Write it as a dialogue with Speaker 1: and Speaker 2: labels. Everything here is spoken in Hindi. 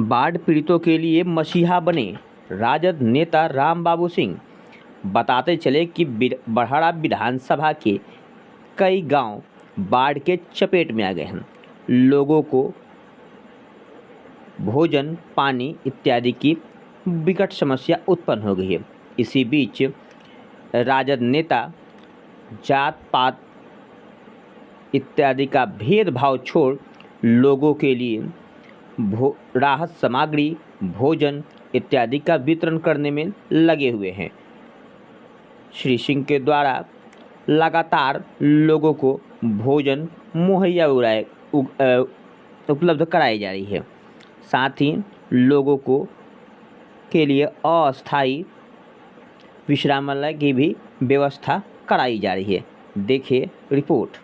Speaker 1: बाढ़ पीड़ितों के लिए मसीहा बने राजद नेता रामबाबू सिंह। बताते चले कि बडहर विधानसभा के कई गांव बाढ़ के चपेट में आ गए हैं। लोगों को भोजन, पानी इत्यादि की विकट समस्या उत्पन्न हो गई है। इसी बीच राजद नेता जात पात इत्यादि का भेदभाव छोड़ लोगों के लिए राहत सामग्री, भोजन इत्यादि का वितरण करने में लगे हुए हैं। श्री सिंह के द्वारा लगातार लोगों को भोजन मुहैया उपलब्ध कराई जा रही है। साथ ही लोगों को के लिए अस्थायी विश्रामालय की भी व्यवस्था कराई जा रही है। देखिए रिपोर्ट।